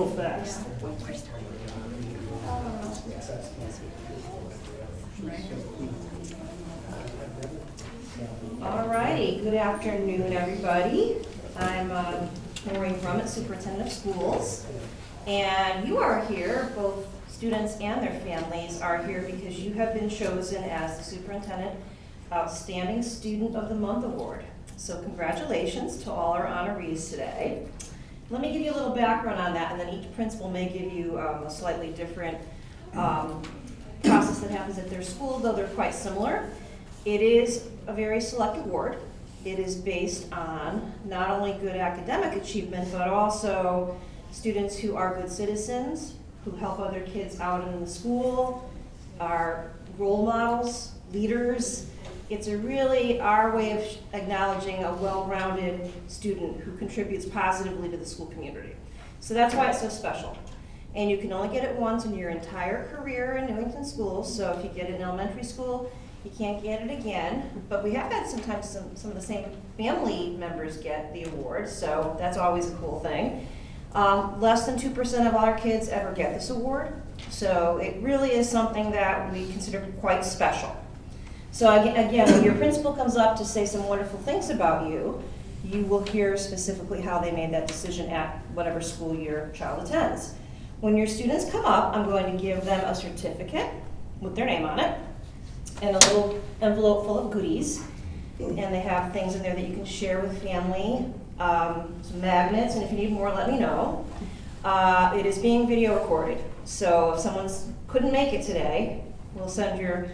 so fast. All righty, good afternoon, everybody. I'm Maureen Brummett, Superintendent of Schools. And you are here, both students and their families are here because you have been chosen as the Superintendent Outstanding Student of the Month Award. So congratulations to all our honorees today. Let me give you a little background on that, and then each principal may give you a slightly different process that happens at their school, though they're quite similar. It is a very select award. It is based on not only good academic achievement, but also students who are good citizens, who help other kids out in the school, are role models, leaders. It's really our way of acknowledging a well-rounded student who contributes positively to the school community. So that's why it's so special. And you can only get it once in your entire career in Newington schools. So if you get it in elementary school, you can't get it again. But we have had sometimes some of the same family members get the award, so that's always a cool thing. Less than 2% of all our kids ever get this award. So it really is something that we consider quite special. So again, when your principal comes up to say some wonderful things about you, you will hear specifically how they made that decision at whatever school your child attends. When your students come up, I'm going to give them a certificate with their name on it and a little envelope full of goodies. And they have things in there that you can share with family, some magnets, and if you need more, let me know. It is being video recorded, so if someone couldn't make it today, we'll send your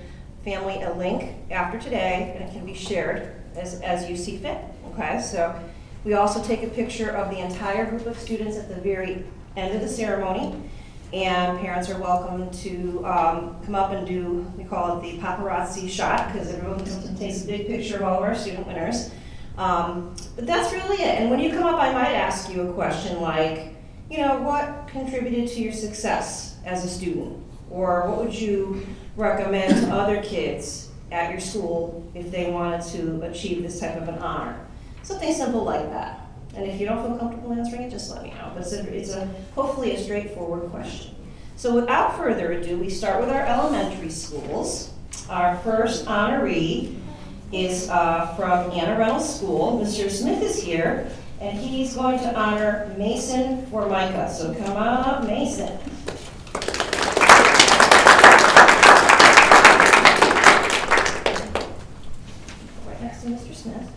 family a link after today, and it can be shared as you see fit. Okay, so we also take a picture of the entire group of students at the very end of the ceremony, and parents are welcome to come up and do, we call it the paparazzi shot, because everyone takes a big picture of all of our student winners. But that's really it. And when you come up, I might ask you a question like, you know, what contributed to your success as a student? Or what would you recommend to other kids at your school if they wanted to achieve this type of an honor? Something simple like that. And if you don't feel comfortable answering it, just let me know. But it's hopefully a straightforward question. So without further ado, we start with our elementary schools. Our first honoree is from Anna Reynolds School. Mr. Smith is here, and he's going to honor Mason Formica. So come on up, Mason. Right next to Mr. Smith.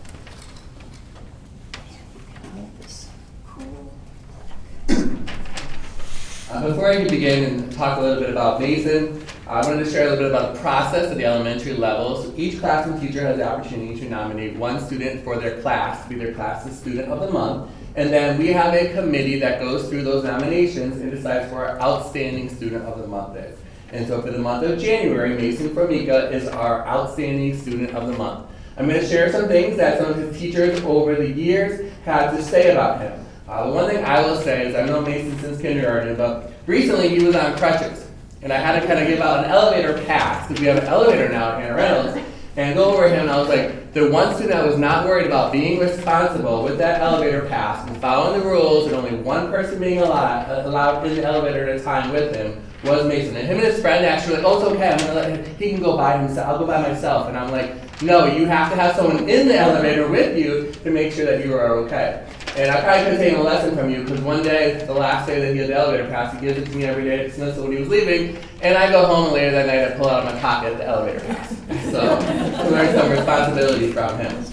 Before I can begin and talk a little bit about Mason, I wanted to share a little bit about the process at the elementary level. So each classroom teacher has the opportunity to nominate one student for their class to be their class's student of the month. And then we have a committee that goes through those nominations and decides who our outstanding student of the month is. And so for the month of January, Mason Formica is our outstanding student of the month. I'm going to share some things that some of his teachers over the years had to say about him. The one thing I will say is I've known Mason since kindergarten, but recently he was on crutches. And I had to kind of give out an elevator pass, because we have an elevator now at Anna Reynolds, and go over him, and I was like, the one student that was not worried about being responsible with that elevator pass and following the rules and only one person being allowed in the elevator at a time with him was Mason. And him and his friend actually were like, oh, it's okay, I'm gonna let him, he can go by himself, I'll go by myself. And I'm like, no, you have to have someone in the elevator with you to make sure that you are okay. And I probably could have taken a lesson from you, because one day, the last day that he had the elevator pass, he gives it to me every day at dismissal when he was leaving, and I go home and later that night I pull out of my pocket the elevator pass. So I learned some responsibility from him.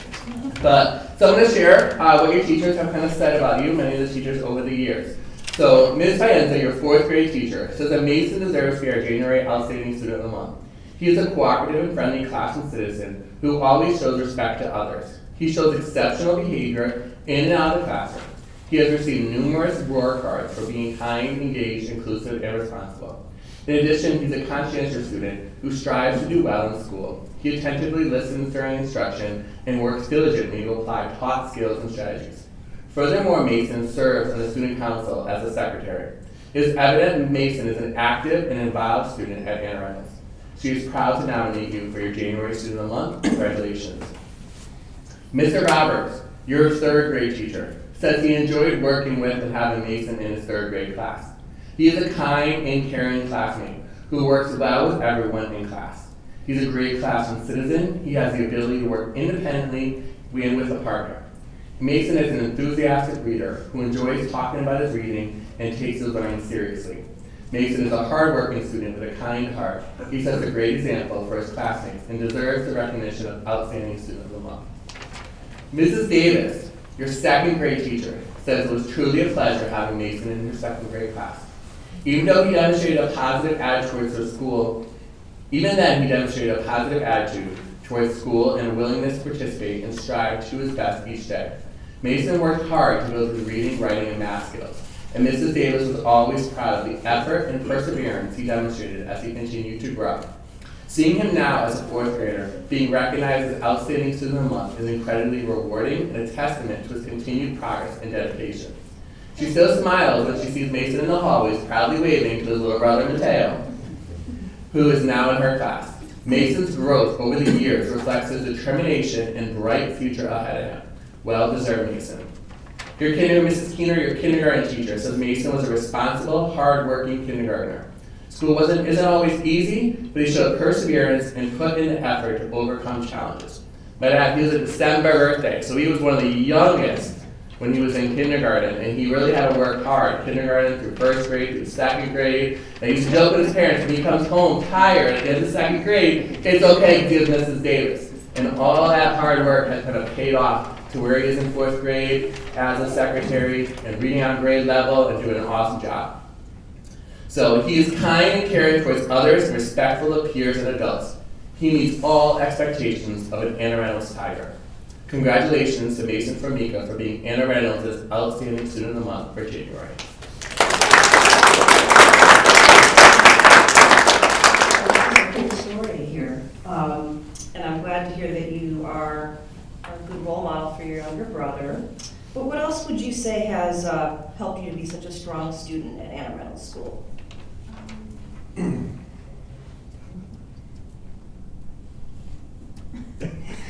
So I'm going to share what your teachers have kind of said about you, many of the teachers over the years. So Ms. Faenza, your 4th grade teacher, says that Mason deserves to be our January Outstanding Student of the Month. He is a cooperative and friendly classroom citizen who always shows respect to others. He shows exceptional behavior in and out of the classroom. He has received numerous Roar cards for being kind, engaged, inclusive, and responsible. In addition, he's a conscientious student who strives to do well in school. He attentively listens during instruction and works diligently to apply taught skills and strategies. Furthermore, Mason serves on the student council as a secretary. It is evident Mason is an active and involved student at Anna Reynolds. She is proud to nominate you for your January Student of the Month. Congratulations. Mr. Roberts, your 3rd grade teacher, says he enjoyed working with and having Mason in his 3rd grade class. He is a kind and caring classmate who works well with everyone in class. He's a great classroom citizen. He has the ability to work independently and with a partner. Mason is an enthusiastic reader who enjoys talking about his reading and takes his learning seriously. Mason is a hardworking student with a kind heart. He sets a great example for his classmates and deserves the recognition of Outstanding Student of the Month. Mrs. Davis, your second grade teacher, says it was truly a pleasure having Mason in your second grade class. Even though he demonstrated a positive attitude towards the school, even then he demonstrated a positive attitude towards school and a willingness to participate and strive to his best each day. Mason worked hard to build his reading, writing, and math skills, and Mrs. Davis was always proud of the effort and perseverance he demonstrated as he continued to grow. Seeing him now as a fourth grader being recognized as Outstanding Student of the Month is incredibly rewarding and a testament to his continued progress and dedication. She still smiles when she sees Mason in the hallways proudly waving to his little brother Mateo, who is now in her class. Mason's growth over the years reflects his determination and bright future ahead of him. Well deserved, Mason. Mrs. Keener, your kindergarten teacher, says Mason was a responsible, hard-working kindergartner. School isn't always easy, but he showed perseverance and put in the effort to overcome challenges. But he was a December birthday, so he was one of the youngest when he was in kindergarten, and he really had to work hard, kindergarten through first grade through second grade. And he used to joke with his parents when he comes home tired at the end of second grade, it's okay because he was Mrs. Davis. And all that hard work has kind of paid off to where he is in fourth grade as a secretary and reading on grade level and doing an awesome job. So he is kind and caring towards others and respectful of peers and adults. He meets all expectations of an Anne Reynolds Tiger. Congratulations to Mason Formica for being Anna Reynolds' Outstanding Student of the Month for January. That's a good story here. And I'm glad to hear that you are a good role model for your younger brother. But what else would you say has helped you to be such a strong student at Anna Reynolds School? Do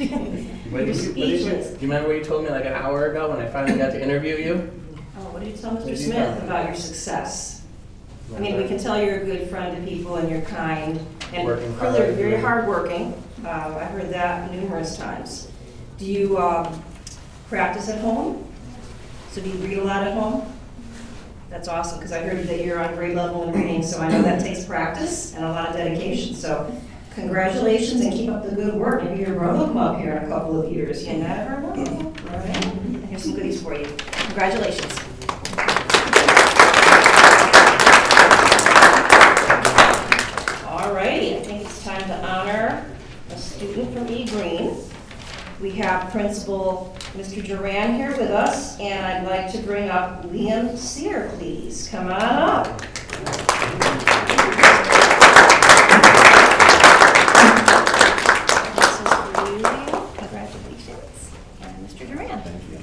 you remember what you told me like an hour ago when I finally got to interview you? Oh, what did you tell Mr. Smith about your success? I mean, we can tell you're a good friend to people and you're kind and clearly very hardworking. I heard that numerous times. Do you practice at home? So do you read a lot at home? That's awesome, because I heard that you're on grade level in reading, so I know that takes practice and a lot of dedication. So congratulations and keep up the good work. Maybe your brother will come up here in a couple of years. You never know, right? And here's some goodies for you. Congratulations. All righty, I think it's time to honor a student from E. Green. We have Principal Mr. Duran here with us, and I'd like to bring up Liam Sear, please. Come on up. This is for you, Liam. Congratulations. And Mr. Duran. Thank you.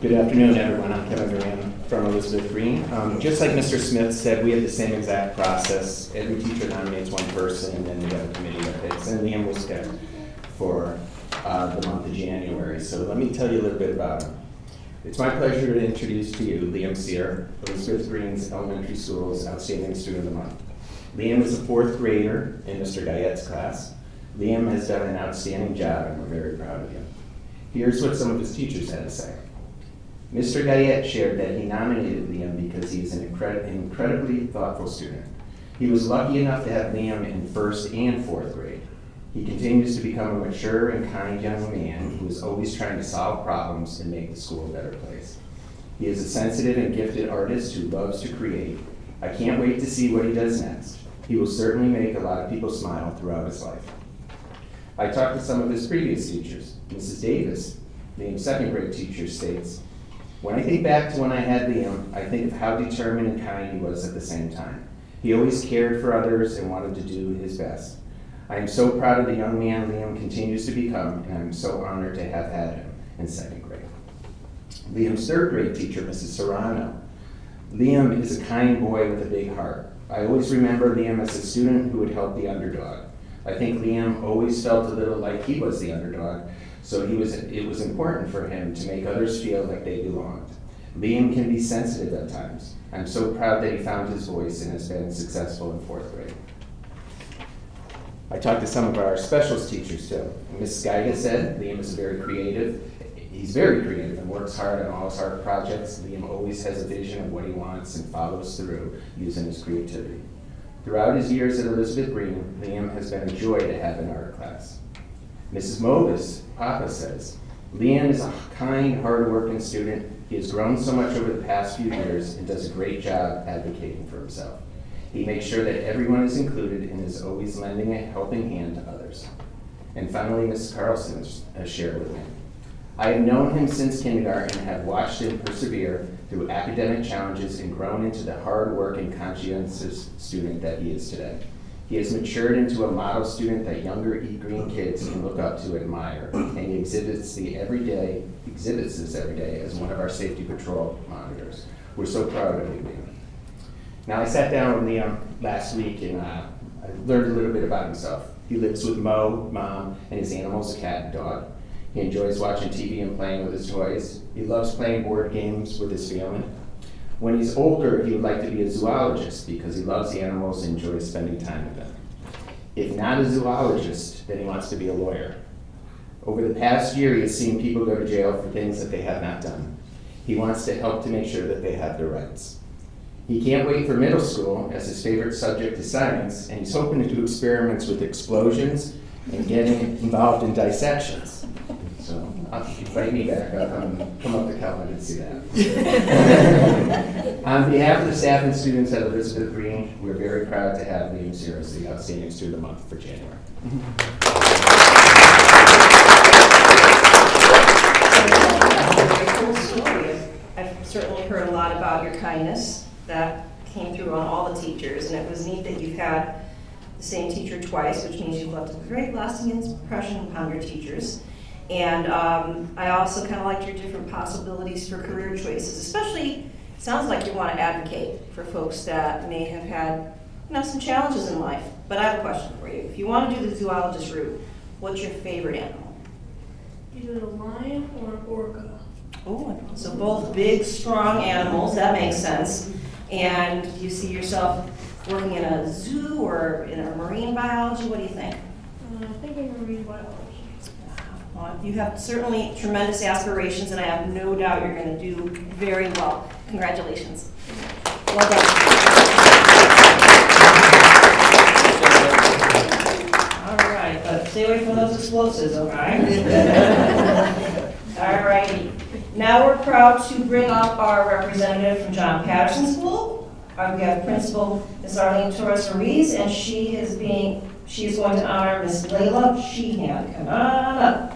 Good afternoon, everyone. I'm Kevin Duran from Elizabeth Green. Just like Mr. Smith said, we have the same exact process. Every teacher nominates one person, and then we have a committee that picks. And Liam was picked for the month of January. So let me tell you a little bit about him. It's my pleasure to introduce to you Liam Sear, Elizabeth Green's Elementary School's Outstanding Student of the Month. Liam is a fourth grader in Mr. Guyette's class. Liam has done an outstanding job, and we're very proud of him. Here's what some of his teachers had to say. Mr. Guyette shared that he nominated Liam because he is an incredibly thoughtful student. He was lucky enough to have Liam in first and fourth grade. He continues to become a mature and kind young man who is always trying to solve problems and make the school a better place. He is a sensitive and gifted artist who loves to create. I can't wait to see what he does next. He will certainly make a lot of people smile throughout his life. I talked to some of his previous teachers. Mrs. Davis, Liam's second grade teacher, states, "When I think back to when I had Liam, I think of how determined and kind he was at the same time. He always cared for others and wanted to do his best. I am so proud of the young man Liam continues to become, and I'm so honored to have had him in second grade." Liam's third grade teacher, Mrs. Serrano. Liam is a kind boy with a big heart. I always remember Liam as a student who would help the underdog. I think Liam always felt a little like he was the underdog, so it was important for him to make others feel like they belonged. Liam can be sensitive at times. I'm so proud that he found his voice and has been successful in 4th grade. I talked to some of our specials teachers too. Ms. Skyda said Liam is very creative. He's very creative and works hard on all his art projects. Liam always has a vision of what he wants and follows through using his creativity. Throughout his years at Elizabeth Green, Liam has been a joy to have in art class. Mrs. Movis, Papa says, Liam is a kind, hard-working student. He has grown so much over the past few years and does a great job advocating for himself. He makes sure that everyone is included and is always lending a helping hand to others. And finally, Mrs. Carlson has shared with me. I have known him since kindergarten and have watched him persevere through academic challenges and grown into the hard-working, conscientious student that he is today. He has matured into a model student that younger E. Green kids can look up to and admire, and he exhibits this every day as one of our safety patrol monitors. We're so proud of you, Liam. Now, I sat down with Liam last week and I learned a little bit about himself. He lives with Mo, Mom, and his animals, a cat and dog. He enjoys watching TV and playing with his toys. He loves playing board games with his family. When he's older, he would like to be a zoologist because he loves animals and enjoys spending time with them. If not a zoologist, then he wants to be a lawyer. Over the past year, he has seen people go to jail for things that they have not done. He wants to help to make sure that they have their rights. He can't wait for middle school, as his favorite subject is science, and he's hoping to do experiments with explosions and getting involved in dissections. So, invite me back, I'll come up to Helen and see that. On behalf of the staff and students at Elizabeth Green, we're very proud to have Liam here as the Outstanding Student of the Month for January. Very cool story. I've certainly heard a lot about your kindness that came through on all the teachers, and it was neat that you've had the same teacher twice, which means you've left a very lasting impression upon your teachers. And I also kind of liked your different possibilities for career choices, especially, it sounds like you want to advocate for folks that may have had some challenges in life. But I have a question for you. If you want to do the zoologist route, what's your favorite animal? Either a lion or an orca. Oh, so both big, strong animals, that makes sense. And do you see yourself working in a zoo or in a marine biology? What do you think? I think I'm marine biology. Well, you have certainly tremendous aspirations, and I have no doubt you're going to do very well. Congratulations. Well done. All right, but stay away from those explosives, okay? All righty. Now we're proud to bring up our representative from John Patterson School. We have Principal Ms. Arlene Torres-Ruiz, and she is going to honor Ms. Layla Sheehan. Come on up.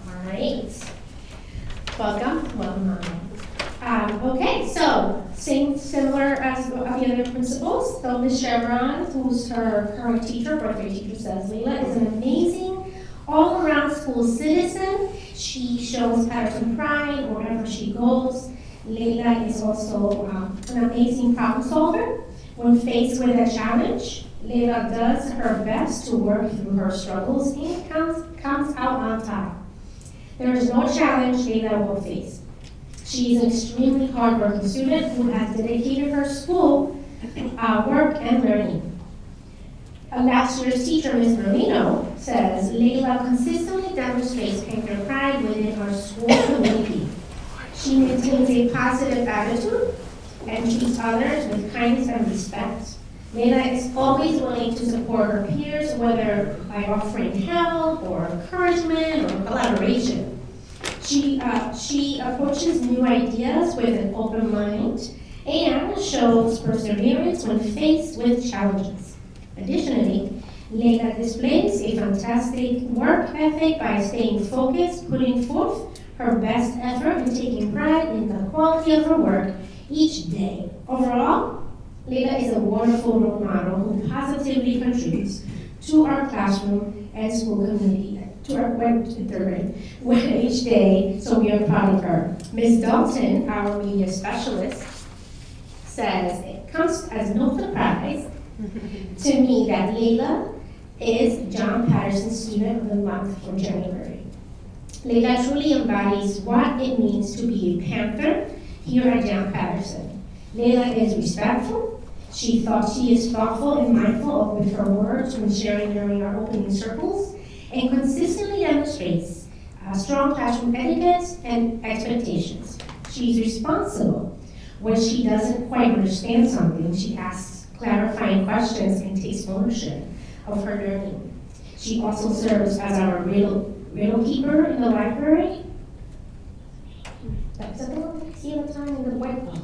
All right. Welcome. Okay, so similar as the other principals. So Ms. Chevron, who's her current teacher, birthday teacher, says Layla is an amazing all-around school citizen. She shows Patterson pride wherever she goes. Layla is also an amazing problem solver. When faced with a challenge, Layla does her best to work through her struggles and comes out on top. There is no challenge Layla will face. She is an extremely hardworking student who has dedicated her school work and learning. Last year's teacher, Ms. Merlino, says Layla consistently demonstrates character pride within her school community. She maintains a positive attitude and treats others with kindness and respect. Layla is always willing to support her peers, whether by offering help or encouragement or collaboration. She approaches new ideas with an open mind and shows perseverance when faced with challenges. Additionally, Layla displays a fantastic work ethic by staying focused, putting forth her best effort, and taking pride in the quality of her work each day. Overall, Layla is a wonderful role model who positively contributes to our classroom and school community, to our each day, so we are proud of her. Ms. Dalton, our media specialist, says it comes as no surprise to me that Layla is John Patterson Student of the Month for January. Layla truly embodies what it means to be a Panther here at John Patterson. Layla is respectful. She is thoughtful and mindful with her words when sharing during our opening circles, and consistently demonstrates strong classroom etiquette and expectations. She's responsible. When she doesn't quite understand something, she asks clarifying questions and takes ownership of her learning. She also serves as our riddle keeper in the library. That's the one we see all the time in the whiteboard.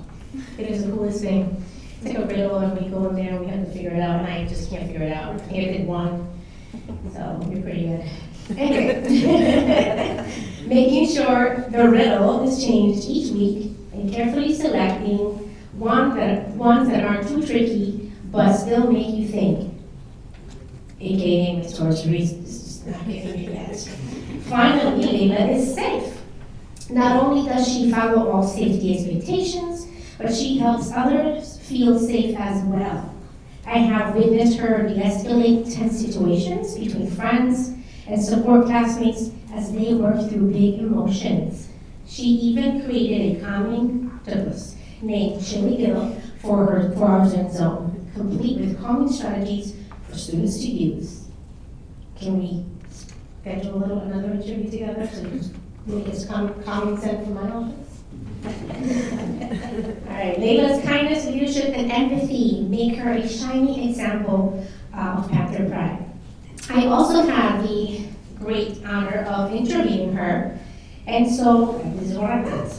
It is the coolest thing. It's like a riddle, and we go in there and we have to figure it out, and I just can't figure it out. I think I did one, so you're pretty good. Anyway, making sure the riddle is changed each week and carefully selecting ones that aren't too tricky but still make you think. AKA Miss Torres not getting it yet. Finally, Layla is safe. Not only does she follow all safety expectations, but she helps others feel safe as well. I have witnessed her de-escalate tense situations between friends and support classmates as they work through big emotions. She even created a calming octopus named Chili Gill for our Zen zone, complete with calming strategies for students to use. Can we schedule another interview together so we get some calming sense from my office? All right, Layla's kindness, leadership, and empathy make her a shining example of Panther pride. I also had the great honor of interviewing her, and so this is what I did.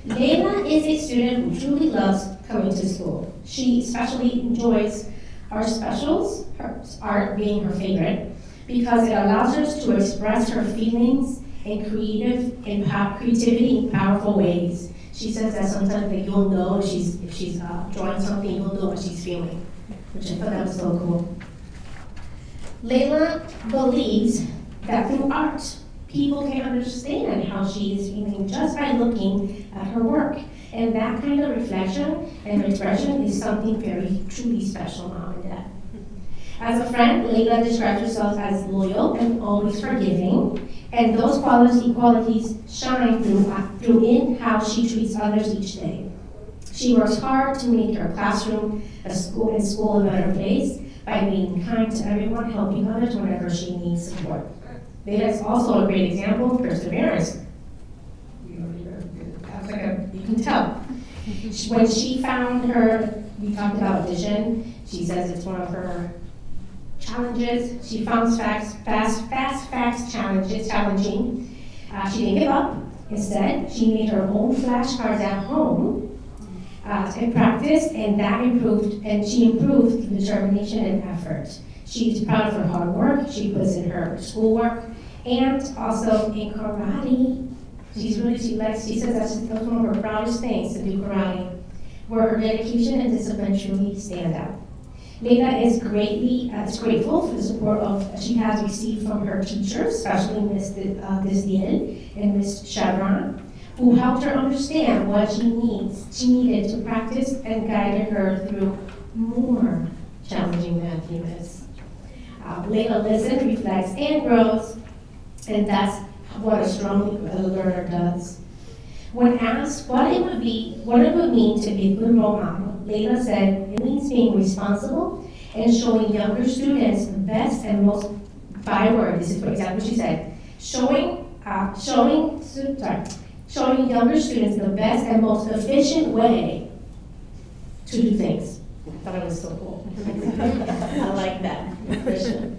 Layla is a student who truly loves coming to school. She especially enjoys our specials, her art being her favorite, because it allows her to express her feelings in creativity in powerful ways. She says that sometimes that you'll know if she's drawing something, you'll know what she's feeling, which I thought that was so cool. Layla believes that through art, people can understand how she is feeling just by looking at her work. And that kind of reflection and expression is something very truly special, Mom and Dad. As a friend, Layla describes herself as loyal and always forgiving, and those qualities shine through in how she treats others each day. She works hard to make her classroom and school a better place by being kind to everyone, helping others whenever she needs support. Layla is also a great example of perseverance. You can tell. When she found we talked about vision, she says it's one of her challenges. She found fast facts challenging. She didn't give up. Instead, she made her own flashcards at home and practiced, and she improved through determination and effort. She's proud of her hard work. She puts in her schoolwork, and also in karate. She says that's one of her proudest things, to do karate, where her dedication and discipline truly stand out. Layla is grateful for the support she has received from her teachers, especially Ms. Disdian and Ms. Chevron, who helped her understand what she needed to practice and guided her through more challenging math units. Layla listens, reflects, and grows, and that's what a strong learner does. When asked what it would mean to be a good role model, Layla said it means being responsible and showing younger students the best and most, this is exactly what she said, showing younger students the best and most efficient way to do things. I thought it was so cool. I like that. Efficient.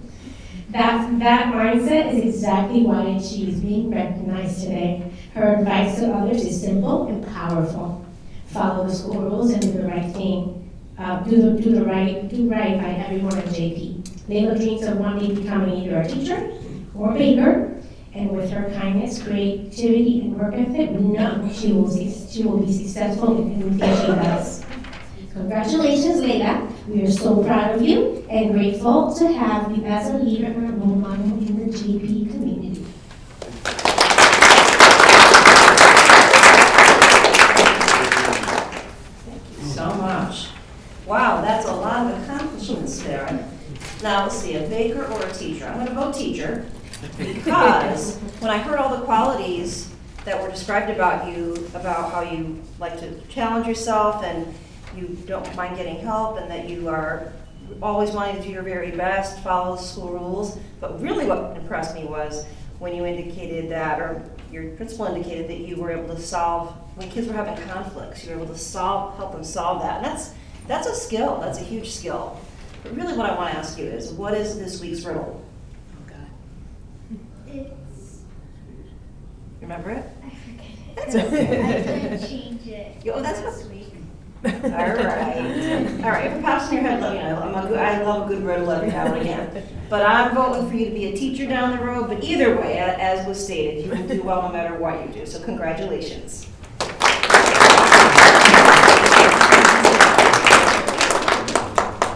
That mindset is exactly why she is being recognized today. Her advice to others is simple and powerful. Follow the school rules and do the right thing. Do right by everyone at JP. Layla dreams of one day becoming either a teacher or a baker, and with her kindness, creativity, and work ethic, we know she will be successful in anything she does. Congratulations, Layla. We are so proud of you and grateful to have you as a leader and a role model in the JP community. So much. Wow. Wow, that's a lot of accomplishments there. Now, let's see, a baker or a teacher? I'm gonna vote teacher, because when I heard all the qualities that were described about you, about how you like to challenge yourself and you don't mind getting help and that you are always wanting to do your very best, follow school rules. But really what impressed me was when you indicated that, or your principal indicated that you were able to solve, when kids were having conflicts, you were able to help them solve that. And that's a skill, that's a huge skill. But really what I want to ask you is, what is this week's riddle? It's, Remember it? I forget it. That's okay. I did change it Oh, that's last what- week. All right, if it pops in your head, let me know. I love a good riddle every now and again. But I'm voting for you to be a teacher down the road, but either way, as was stated, you will do well no matter what you do, so congratulations.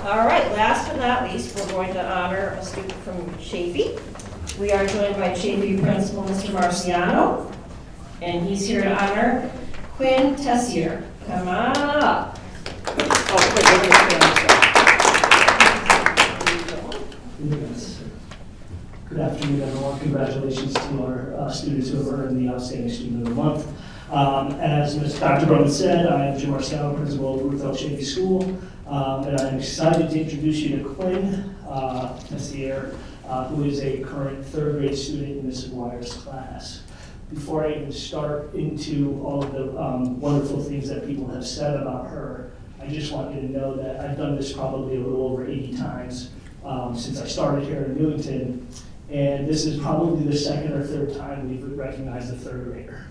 All right, last but not least, we're going to honor a student from Chaffey. We are joined by Chaffey Principal, Mr. Marciano, and he's here to honor Quinn Tessier. Come on up. Oh, wait, we're gonna stand. Good afternoon, everyone. Congratulations to our students who have earned the Outstanding Student of the Month. As Dr. Brown said, I am Jim Marciano, principal of Ruth L. Chaffey School, and I'm excited to introduce you to Quinn Tessier, who is a current third grade student in Ms. McGuire's class. Before I even start into all of the wonderful things that people have said about her, I just want you to know that I've done this probably a little over 80 times since I started here in Newington, and this is probably the second or third time we've recognized a third grader.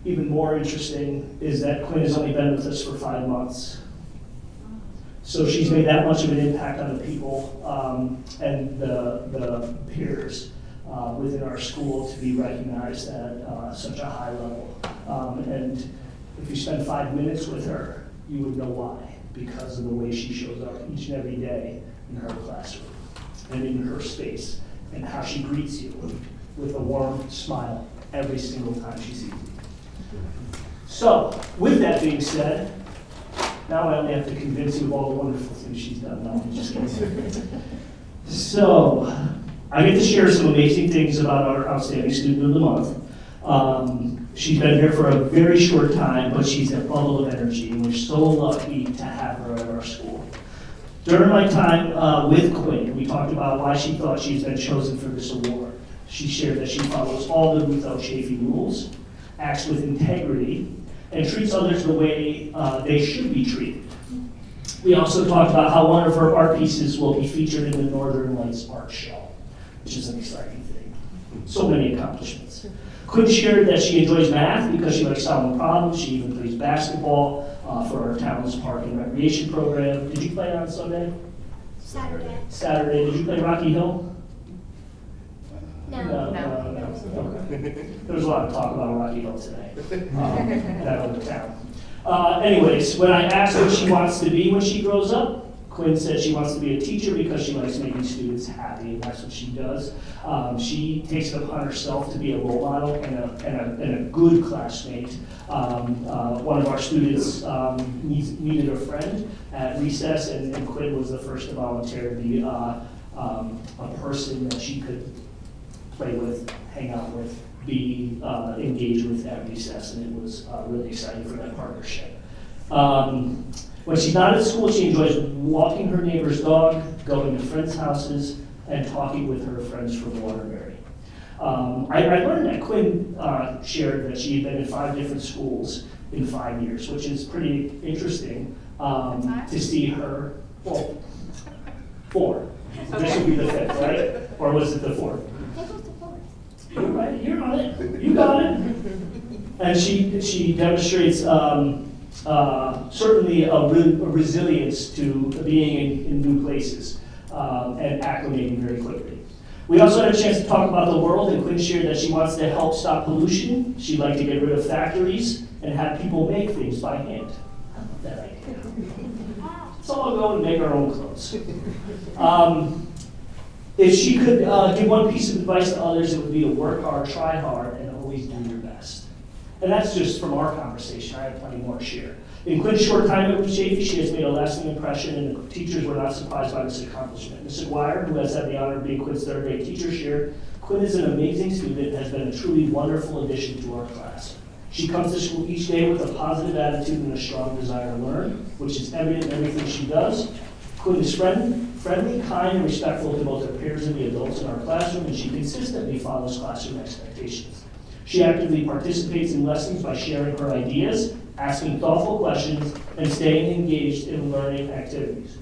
Even more interesting is that Quinn has only been with us for 5 months. So she's made that much of an impact on the people and the peers within our school to be recognized at such a high level. And if you spend 5 minutes with her, you would know why, because of the way she shows up each and every day in her classroom and in her space, and how she greets you with a warm smile every single time she sees you. So, with that being said, now I only have to convince you of all the wonderful things she's done. No, I'm just kidding. So, I get to share some amazing things about our Outstanding Student of the Month. She's been here for a very short time, but she's a bubble of energy, and we're so lucky to have her at our school. During my time with Quinn, we talked about why she thought she's been chosen for this award. She shared that she follows all the Ruth L. Chaffey rules, acts with integrity, and treats others the way they should be treated. We also talked about how one of her art pieces will be featured in the Northern Lights art show, which is an exciting thing. So many accomplishments. Quinn shared that she enjoys math because she likes solving problems. She even plays basketball for our town's park and recreation program. Did you play on Sunday? Saturday. Did you play Rocky Hill? No. Okay. There was a lot of talk about Rocky Hill today, that other town. Anyways, when I asked what she wants to be when she grows up, Quinn said she wants to be a teacher because she likes making students happy, and that's what she does. She takes it upon herself to be a role model and a good classmate. One of our students needed a friend at recess, and Quinn was the first to volunteer to be a person that she could play with, hang out with, be engaged with at recess, and it was really exciting for that partnership. When she's not at school, she enjoys walking her neighbor's dog, going to friends' houses, and talking with her friends from Waterbury. I learned that Quinn shared that she had been in 5 different schools in 5 years, which is pretty interesting to see her, well, 4. This would be the 5th, right? Or was it the 4th? You're right, you're on it. You got it. And she demonstrates certainly a resilience to being in new places and acclimating very quickly. We also had a chance to talk about the world, and Quinn shared that she wants to help stop pollution. She'd like to get rid of factories and have people make things by hand. I love that idea. Let's all go and make our own clothes. If she could give one piece of advice to others, it would be to work hard, try hard, and always do your best. And that's just from our conversation. I have plenty more to share. In Quinn's short time at Ruth Chafee, she has made a lasting impression, and the teachers were not surprised by this accomplishment. Ms. Aguirre, who has had the honor of being Quinn's third grade teacher, shared, "Quinn is an amazing student and has been a truly wonderful addition to our class. She comes to school each day with a positive attitude and a strong desire to learn, which is evident in everything she does. Quinn is friendly, kind, and respectful to both her peers and the adults in our classroom, and she consistently follows classroom expectations. She actively participates in lessons by sharing her ideas, asking thoughtful questions, and staying engaged in learning activities.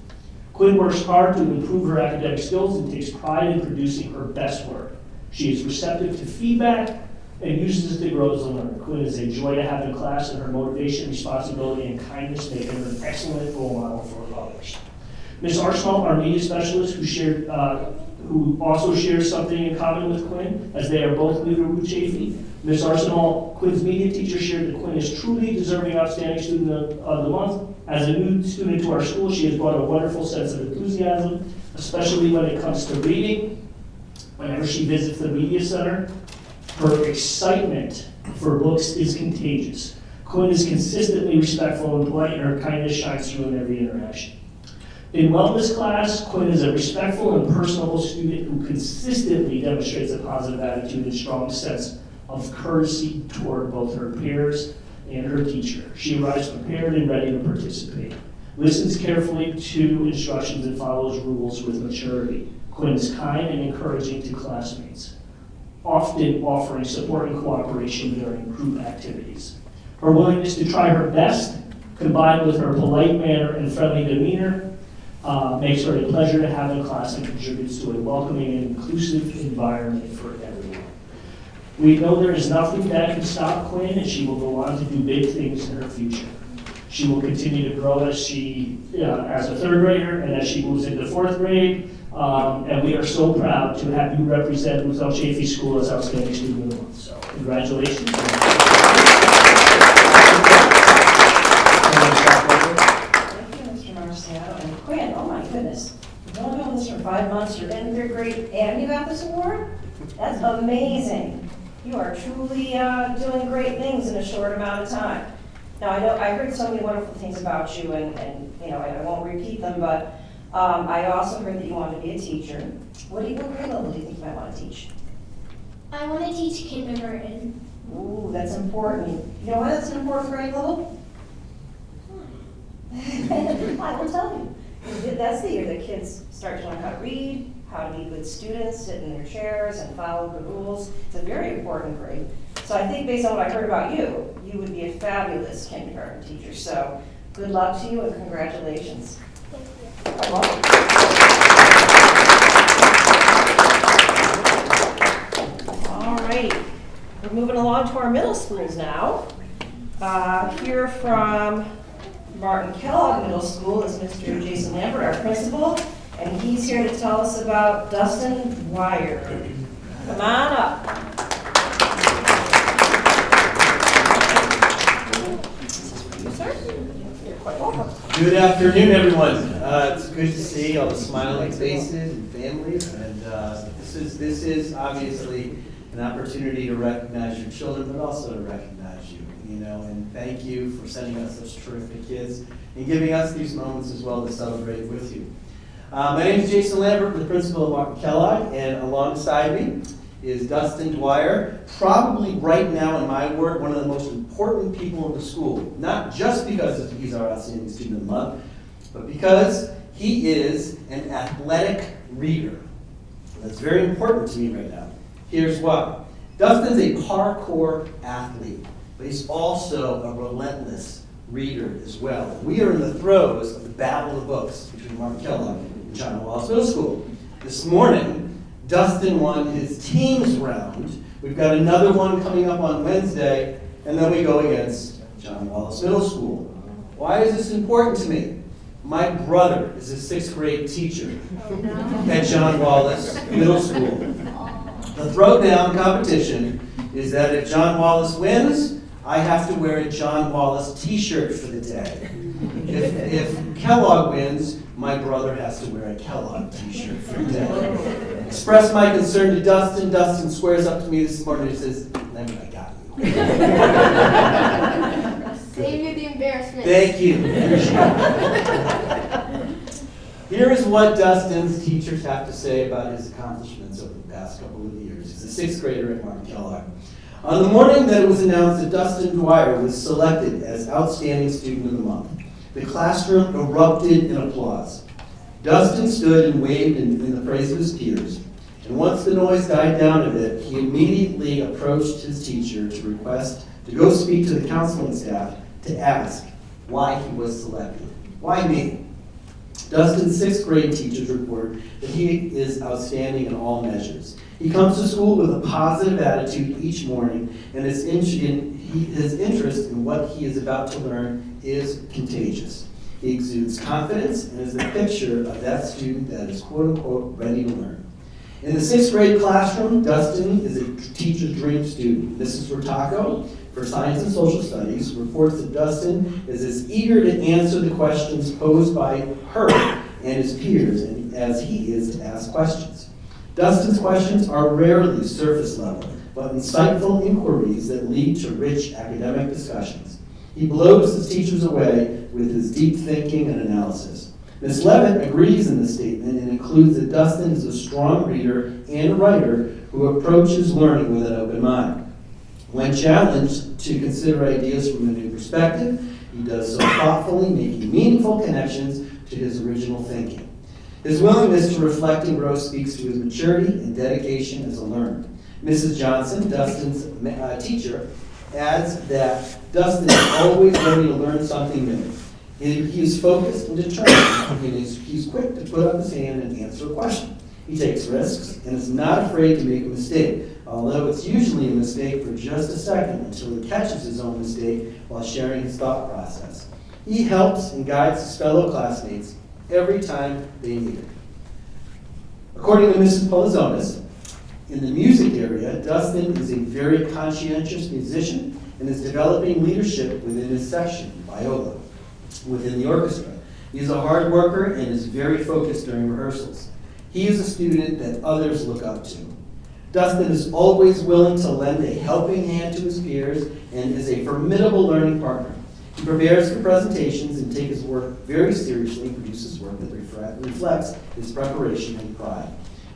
Quinn works hard to improve her academic skills and takes pride in producing her best work. She is receptive to feedback and uses it to grow as a learner. Quinn is a joy to have in class, and her motivation, responsibility, and kindness make her an excellent role model for others." Ms. Arsenal, our media specialist, who also shares something in common with Quinn, as they are both new to Ruth Chafee. Ms. Arsenal, Quinn's media teacher, shared that Quinn is truly deserving Outstanding Student of the Month. As a new student to our school, she has brought a wonderful sense of enthusiasm, especially when it comes to reading. Whenever she visits the media center, her excitement for books is contagious. Quinn is consistently respectful and polite, and her kindness shines through in every interaction. In wellness class, Quinn is a respectful and personable student who consistently demonstrates a positive attitude and strong sense of courtesy toward both her peers and her teacher. She arrives prepared and ready to participate, listens carefully to instructions, and follows rules with maturity. Quinn is kind and encouraging to classmates, often offering support and cooperation during group activities. Her willingness to try her best, combined with her polite manner and friendly demeanor, makes her a pleasure to have in class and contributes to a welcoming and inclusive environment for everyone. We know there is nothing that can stop Quinn, and she will go on to do big things in her future. She will continue to grow as a third grader and as she moves into fourth grade. And we are so proud to have you represent Ruth Chafee School as Outstanding Student of the Month. So congratulations. And Quinn, oh my goodness, you've only known this for 5 months, you're in third grade, and you got this award? That's amazing. You are truly doing great things in a short amount of time. Now, I heard so many wonderful things about you, and you know, I won't repeat them, but I also heard that you wanted to be a teacher. What grade level do you think you might want to teach? I want to teach kindergarten. Ooh, that's important. You know why that's an important grade level? I will tell you. That's the year that kids start to learn how to read, how to be good students, sit in their chairs and follow the rules. It's a very important grade. So I think based on what I heard about you, you would be a fabulous kindergarten teacher. So good luck to you and congratulations. Thank you. You're welcome. All right, we're moving along to our middle schools now. Here from Martin Kellogg Middle School is Mr. Jason Lambert, our principal, and he's here to tell us about Dustin Dwyer. Come on up. This is for you, sir. You're quite welcome. Good afternoon, everyone. It's good to see all the smiling faces and families, and this is obviously an opportunity to recognize your children, but also to recognize you. And thank you for sending us such terrific kids and giving us these moments as well to celebrate with you. My name is Jason Lambert, the principal of Martin Kellogg, and alongside me is Dustin Dwyer, probably right now in my word, one of the most important people in the school, not just because he's our Outstanding Student of the Month, but because he is an athletic reader. That's very important to me right now. Here's why. Dustin's a parkour athlete, but he's also a relentless reader as well. We are in the throes of the battle of the books between Martin Kellogg and John Wallace Middle School. This morning, Dustin won his teams round. We've got another one coming up on Wednesday, and then we go against John Wallace Middle School. Why is this important to me? My brother is a 6th grade teacher at John Wallace Middle School. The throwdown competition is that if John Wallace wins, I have to wear a John Wallace t-shirt for the day. If Kellogg wins, my brother has to wear a Kellogg t-shirt for the day. Express my concern to Dustin. Dustin squares up to me this morning and says, "Lambert, I got you." Save you the embarrassment. Thank you. Here is what Dustin's teachers have to say about his accomplishments over the past couple of years. He's a sixth grader at Martin Kellogg. On the morning that it was announced that Dustin Dwyer was selected as Outstanding Student of the Month, the classroom erupted in applause. Dustin stood and waved in the praise of his peers, and once the noise died down a bit, he immediately approached his teacher to request to go speak to the counseling staff to ask why he was selected. Why me? Dustin's sixth grade teachers report that he is outstanding in all measures. He comes to school with a positive attitude each morning, and his interest in what he is about to learn is contagious. He exudes confidence and is the picture of that student that is quote-unquote ready to learn. In the sixth grade classroom, Dustin is a teacher's dream student. Mrs. Rotako, for Science and Social Studies, reports that Dustin is as eager to answer the questions posed by her and his peers as he is to ask questions. Dustin's questions are rarely surface level, but insightful inquiries that lead to rich academic discussions. He blows his teachers away with his deep thinking and analysis. Ms. Levitt agrees in this statement and includes that Dustin is a strong reader and writer who approaches learning with an open mind. When challenged to consider ideas from a new perspective, he does so thoughtfully, making meaningful connections to his original thinking. His willingness to reflect and grow speaks to his maturity and dedication as a learner. Mrs. Johnson, Dustin's teacher, adds that Dustin is always ready to learn something new. He is focused and determined, and he's quick to put up his hand and answer a question. He takes risks and is not afraid to make a mistake, although it's usually a mistake for just a second until he catches his own mistake while sharing his thought process. He helps and guides his fellow classmates every time they need it. According to Mrs. Polizonis, in the music area, Dustin is a very conscientious musician and is developing leadership within his section, viola, within the orchestra. He is a hard worker and is very focused during rehearsals. He is a student that others look up to. Dustin is always willing to lend a helping hand to his peers and is a formidable learning partner. He prepares for presentations and takes his work very seriously and produces work that reflects his preparation and pride.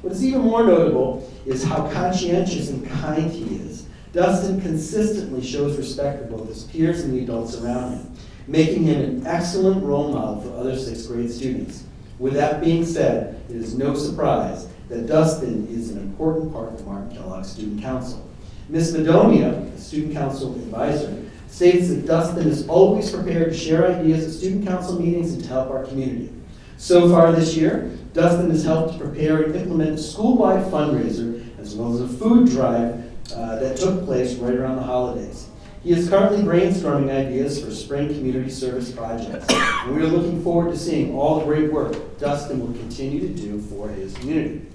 What is even more notable is how conscientious and kind he is. Dustin consistently shows respect for both his peers and the adults around him, making him an excellent role model for other sixth grade students. With that being said, it is no surprise that Dustin is an important part of the Martin Kellogg Student Council. Ms. Madomia, the Student Council Advisor, states that Dustin is always prepared to share ideas at Student Council meetings and to help our community. So far this year, Dustin has helped prepare and implement a school-wide fundraiser as well as a food drive that took place right around the holidays. He is currently brainstorming ideas for spring community service projects, and we are looking forward to seeing all the great work Dustin will continue to do for his community.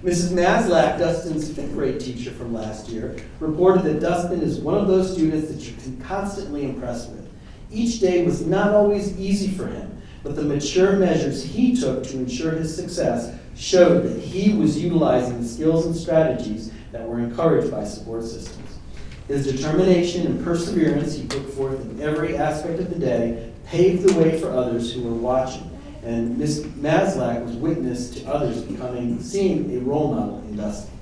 Mrs. Maslak, Dustin's fifth grade teacher from last year, reported that Dustin is one of those students that you can constantly impress with. Each day was not always easy for him, but the mature measures he took to ensure his success showed that he was utilizing the skills and strategies that were encouraged by support systems. His determination and perseverance he put forth in every aspect of the day paved the way for others who were watching, and Ms. Maslak was witness to others seeing a role model in Dustin.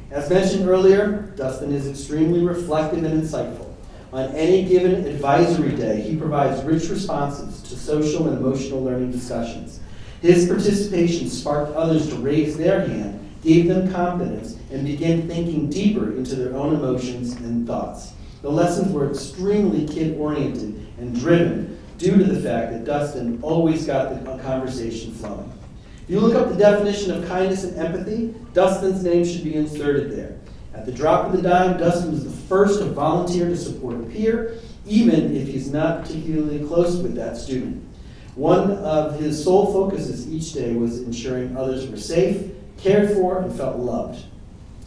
As mentioned earlier, Dustin is extremely reflective and insightful. On any given advisory day, he provides rich responses to social and emotional learning discussions. His participation sparked others to raise their hand, gave them confidence, and began thinking deeper into their own emotions and thoughts. The lessons were extremely kid-oriented and driven due to the fact that Dustin always got the conversation flowing. If you look up the definition of kindness and empathy, Dustin's name should be inserted there. At the drop of the dime, Dustin was the first to volunteer to support a peer, even if he's not particularly close with that student. One of his sole focuses each day was ensuring others were safe, cared for, and felt loved.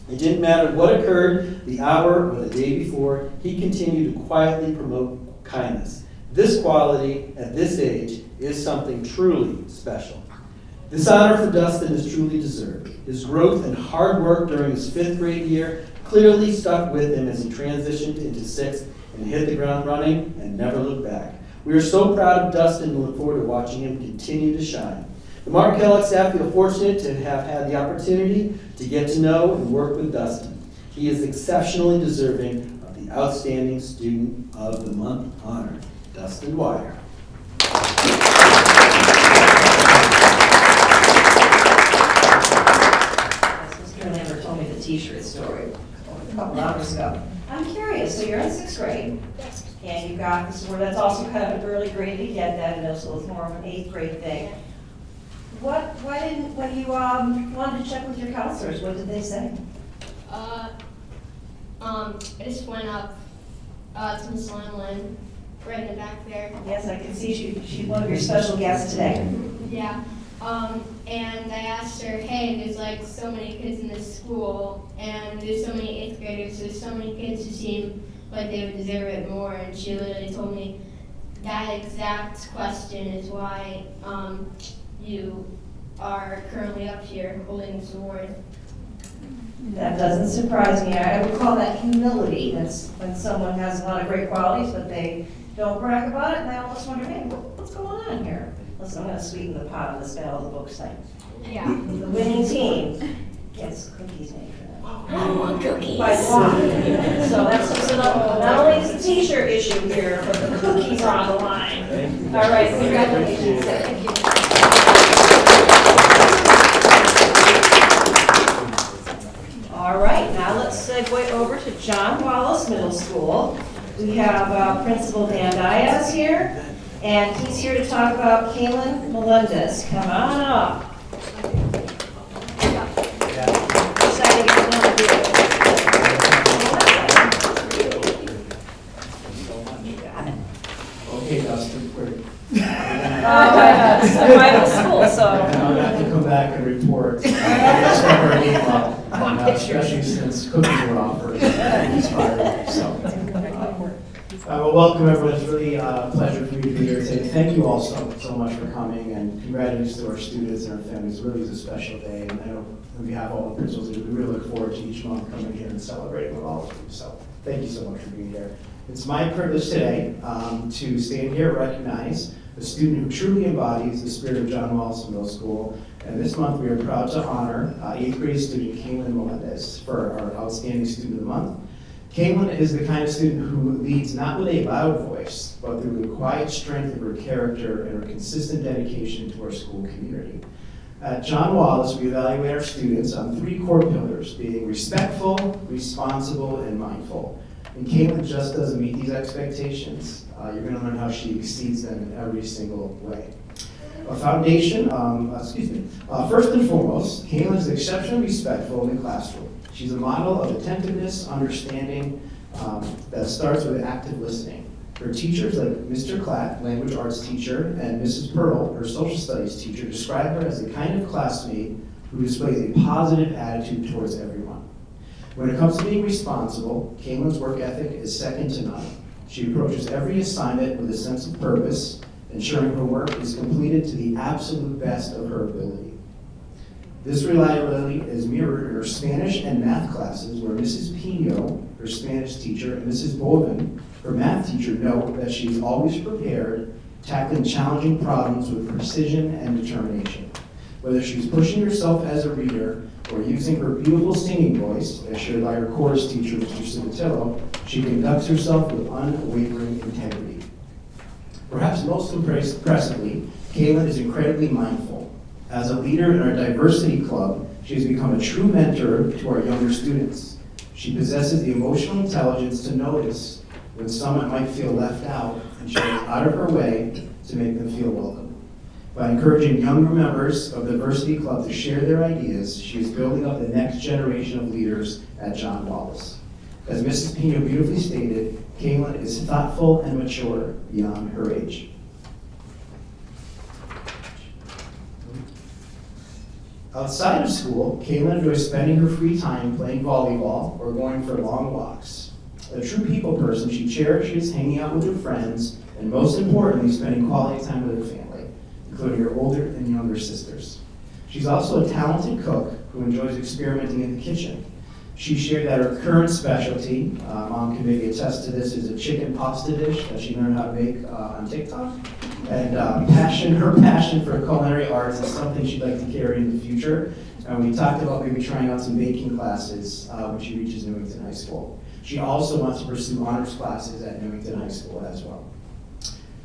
It didn't matter what occurred the hour or the day before, he continued to quietly promote kindness. This quality at this age is something truly special. This honor for Dustin is truly deserved. His growth and hard work during his fifth grade year clearly stuck with him as he transitioned into sixth and hit the ground running and never look back. We are so proud of Dustin and look forward to watching him continue to shine. The Martin Kellogg staff feel fortunate to have had the opportunity to get to know and work with Dustin. He is exceptionally deserving of the Outstanding Student of the Month honor. Dustin Dwyer. Mr. Lambert told me the t-shirt story a couple hours ago. I'm curious, so you're in sixth grade, and you got this word, that's also kind of an early grade to get that, and also it's more of an eighth grade thing. Why didn't, when you wanted to check with your counselors, what did they say? I just went up to Miss Helen, right in the back there. Yes, I can see she's one of your special guests today. Yeah. And I asked her, hey, there's like so many kids in this school, and there's so many eighth graders, there's so many kids who seem like they would deserve it more, and she literally told me that exact question is why you are currently up here holding this award. That doesn't surprise me. I would call that humility. That's when someone has a lot of great qualities, but they don't brag about it, and they almost wonder, hey, what's going on here? Listen, I'm going to sweeten the pot on this Battle of the Books thing. Yeah. The winning team gets cookies made for them. I want cookies. By one. So that's so not only is the t-shirt issue here, but the cookies are on the line. All right, congratulations. Thank you. All right, now let's segue over to John Wallace Middle School. We have Principal Van Diaz here, and he's here to talk about Helen Melendez. Come on up. Excited to get to know you. Okay, Dustin, great. It's a private school, so. I'll have to come back and report. Step our game up, and, especially since cookies were offered. Inspired, so. Well, welcome everyone. It's really a pleasure for me to be here today. Thank you all so much for coming, and congratulations to our students and our families. It really is a special day, and I know on behalf of all the principals, we really look forward to each month coming here and celebrating with all of you. So thank you so much for being here. It's my privilege today to stand here and recognize a student who truly embodies the spirit of John Wallace Middle School. And this month we are proud to honor 8th grade student Helen Melendez for our Outstanding Student of the Month. Helen is the kind of student who leads not with a loud voice, but through the quiet strength of her character and her consistent dedication to our school community. At John Wallace, we evaluate our students on 3 core pillars, being respectful, responsible, and mindful. And Helen just doesn't meet these expectations. You're going to learn how she exceeds them in every single way. A foundation, first and foremost, Helen is exceptionally respectful in the classroom. She's a model of attentiveness, understanding that starts with active listening. Her teachers, like Mr. Clapp, language arts teacher, and Mrs. Pearl, her social studies teacher, describe her as the kind of classmate who displays a positive attitude towards everyone. When it comes to being responsible, Helen's work ethic is second to none. She approaches every assignment with a sense of purpose, ensuring her work is completed to the absolute best of her ability. This reliability is mirrored in her Spanish and math classes, where Mrs. Pino, her Spanish teacher, and Mrs. Bovin, her math teacher, note that she is always prepared, tackling challenging problems with precision and determination. Whether she's pushing herself as a reader or using her beautiful singing voice, as shared by her chorus teacher, Mr. Civitillo, she conducts herself with unwavering integrity. Perhaps most impressively, Helen is incredibly mindful. As a leader in our diversity club, she has become a true mentor to our younger students. She possesses the emotional intelligence to notice when someone might feel left out, and she goes out of her way to make them feel welcome. By encouraging younger members of the Diversity Club to share their ideas, she is building up the next generation of leaders at John Wallace. As Mrs. Pino beautifully stated, Helen is thoughtful and mature beyond her age. Outside of school, Helen enjoys spending her free time playing volleyball or going for long walks. A true people person, she cherishes hanging out with her friends and, most importantly, spending quality time with her family, including her older and younger sisters. She's also a talented cook who enjoys experimenting in the kitchen. She shared that her current specialty, Mom can maybe attest to this, is a chicken pasta dish that she learned how to make on TikTok. And her passion for culinary arts is something she'd like to carry in the future. And we talked about maybe trying out some baking classes when she reaches Newington High School. She also wants to pursue honors classes at Newington High School as well.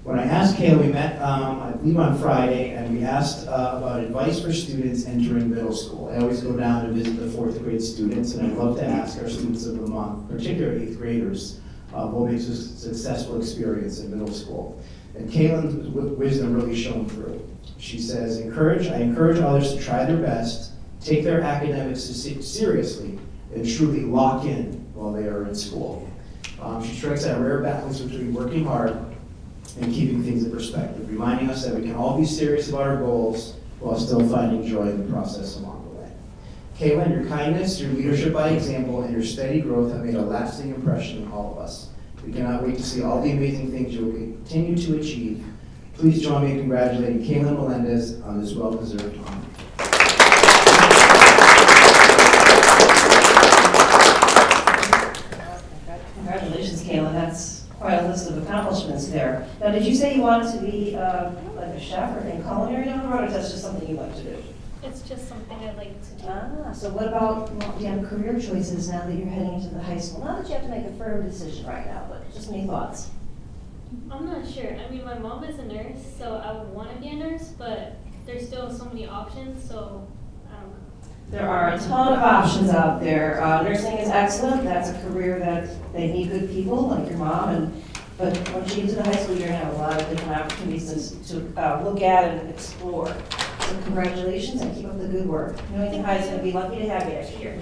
When I asked Kayla, we met, I believe on Friday, and we asked about advice for students entering middle school. I always go down to visit the 4th grade students, and I love to ask our students of the month, particularly 8th graders, what makes a successful experience in middle school. And Kayla's wisdom really shone through. She says, I encourage others to try their best, take their academics seriously, and truly lock in while they are in school. She strikes that rare balance between working hard and keeping things in perspective, reminding us that we can all be serious about our goals while still finding joy in the process along the way. Kayla, your kindness, your leadership by example, and your steady growth have made a lasting impression on all of us. We cannot wait to see all the amazing things you will continue to achieve. Please join me in congratulating Kayla Melendez on this well-deserved honor. Congratulations, Kayla. That's quite a list of accomplishments there. Now, did you say you wanted to be like a chef or in culinary down the road, or that's just something you like to do? It's just something I like to do. So what about, do you have career choices now that you're heading into the high school? Not that you have to make a firm decision right now, but just any thoughts? I'm not sure. I mean, my mom is a nurse, so I would want to be a nurse, but there's still so many options, so I don't know. There are a ton of options out there. Nursing is excellent. That's a career that they need good people like your mom. But once you get to the high school, you're going to have a lot of different opportunities to look at and explore. So congratulations and keep up the good work. Newington High is going to be lucky to have you next year.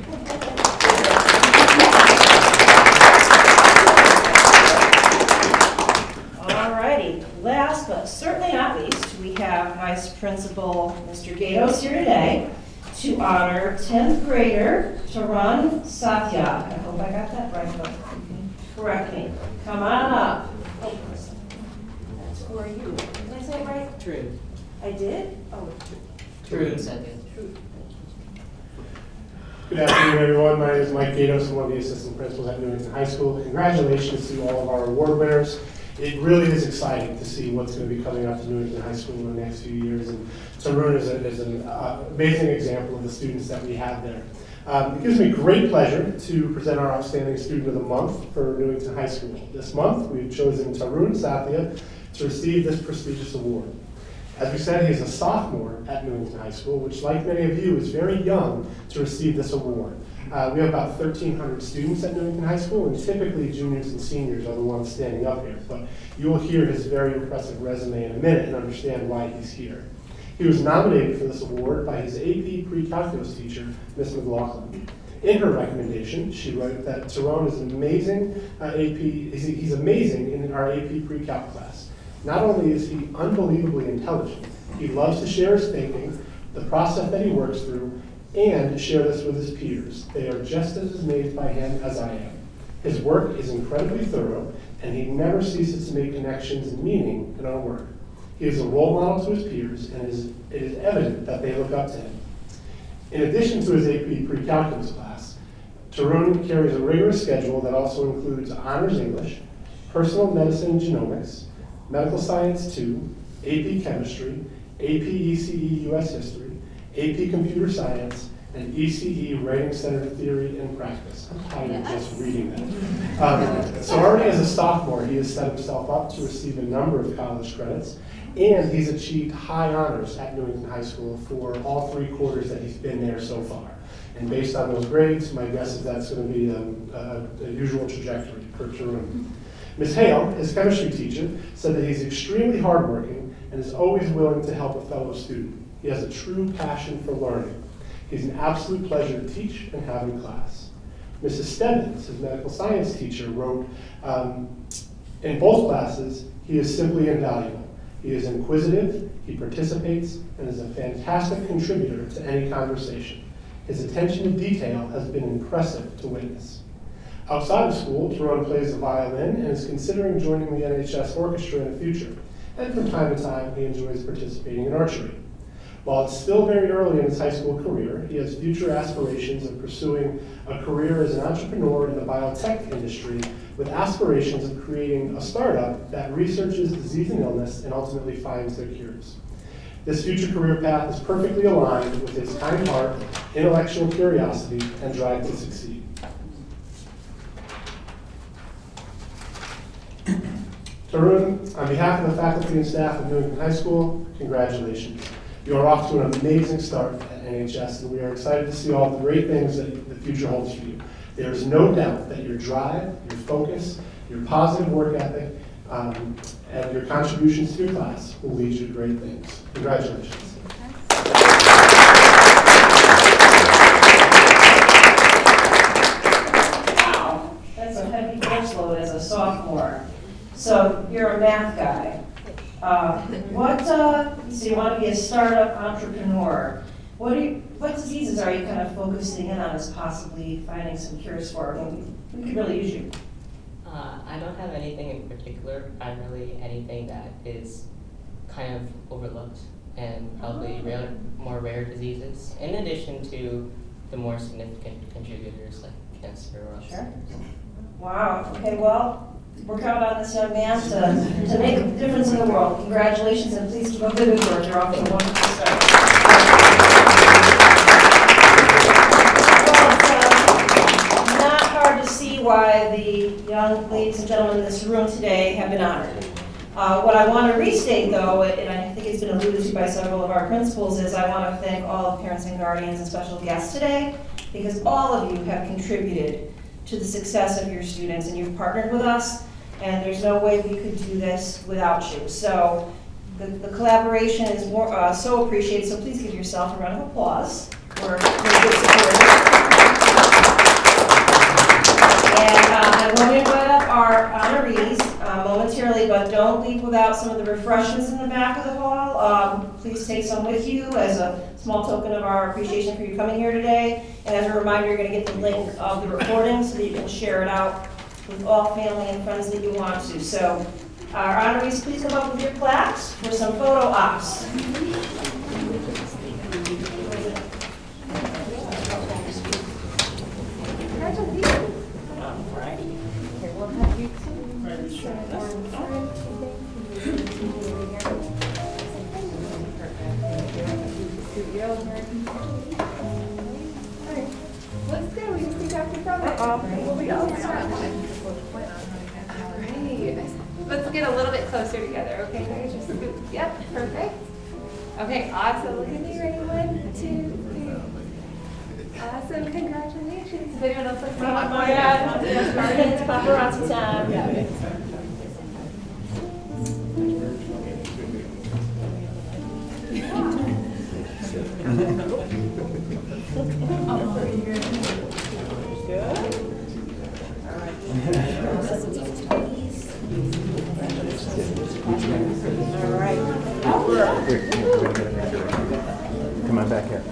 Alrighty, last but certainly not least, we have Vice Principal Mr. Gatos here today to honor 10th grader Taran Satya. I hope I got that right, but you can correct me. Come on up. Oh, that's who are you? Did I say it right? True. I did? Oh, True. true. Good afternoon, everyone. My name is Mike Gatos. I'm one of the assistant principals at Newington High School. Congratulations to all of our award winners. It really is exciting to see what's going to be coming up to Newington High School in the next few years. And Tarun is an amazing example of the students that we have there. It gives me great pleasure to present our Outstanding Student of the Month for Newington High School. This month, we've chosen Tarun Satya to receive this prestigious award. As we said, he's a sophomore at Newington High School, which, like many of you, is very young to receive this award. We have about 1,300 students at Newington High School, and typically juniors and seniors are the ones standing up here. But you will hear his very impressive resume in a minute and understand why he's here. He was nominated for this award by his AP pre-calculus teacher, Ms. McLaughlin. In her recommendation, she wrote that Tyrone is an amazing he's amazing in our AP pre-calc class. Not only is he unbelievably intelligent, he loves to share his thinking, the process that he works through, and share this with his peers. They are just as amazed by him as I am. His work is incredibly thorough, and he never ceases to make connections and meaning in our work. He is a role model to his peers, and it is evident that they look up to him. In addition to his AP pre-calculus class, Tarun carries a rigorous schedule that also includes honors English, personal medicine and genomics, medical science 2, AP chemistry, AP ECE US history, AP computer science, and ECE writing center theory and practice. I'm tired of just reading that. So already as a sophomore, he has set himself up to receive a number of college credits, and he's achieved high honors at Newington High School for all 3 quarters that he's been there so far. And based on those grades, my guess is that's going to be a usual trajectory for Tarun. Ms. Hale, his chemistry teacher, said that he's extremely hardworking and is always willing to help a fellow student. He has a true passion for learning. He's an absolute pleasure to teach and have in class. Mrs. Stebbins, his medical science teacher, wrote, in both classes, he is simply invaluable. He is inquisitive, he participates, and is a fantastic contributor to any conversation. His attention to detail has been impressive to witness. Outside of school, Jerome plays the violin and is considering joining the NHS orchestra in the future. And from time to time, he enjoys participating in archery. While it's still very early in his high school career, he has future aspirations of pursuing a career as an entrepreneur in the biotech industry with aspirations of creating a startup that researches disease and illness and ultimately finds their cures. This future career path is perfectly aligned with his kind heart, intellectual curiosity, and drive to succeed. Tarun, on behalf of the faculty and staff of Newington High School, congratulations. You are off to an amazing start at NHS, and we are excited to see all the great things that the future holds for you. There is no doubt that your drive, your focus, your positive work ethic, and your contributions to your class will lead you to great things. Congratulations. Wow, that's a heavy course load as a sophomore. So you're a math guy. So you want to be a startup entrepreneur. What diseases are you kind of focusing in on as possibly finding some cures for? I mean, we could really use you. I don't have anything in particular, primarily anything that is kind of overlooked and probably more rare diseases, in addition to the more significant contributors like cancer or Sure. Wow, okay, well, we're counting on this young man to make a difference in the world. Congratulations, and please keep up the good work. You're off to a wonderful start. Well, it's not hard to see why the young ladies and gentlemen in this room today have been honored. What I want to restate, though, and I think it's been alluded to by several of our principals, is I want to thank all the parents and guardians and special guests today, because all of you have contributed to the success of your students, and you've partnered with us, and there's no way we could do this without you. So the collaboration is so appreciated, so please give yourself a round of applause for good support. And I'm going to invite up our honorees momentarily, but don't leave without some of the refreshments in the back of the hall. Please take some with you as a small token of our appreciation for you coming here today. And as a reminder, you're going to get the link of the recording so that you can share it out with all family and friends that you want to. So our honorees, please come up with your plaques for some photo ops. Let's go. We can see Dr. Brother. We'll be all set. Let's get a little bit closer together, okay? There's just scoop. Yep, perfect. Okay, awesome. Look at me. Ready? 1, 2, 3. Awesome. Congratulations. Does anyone else like to say one more? It's paparazzi time. All right. Come on back here.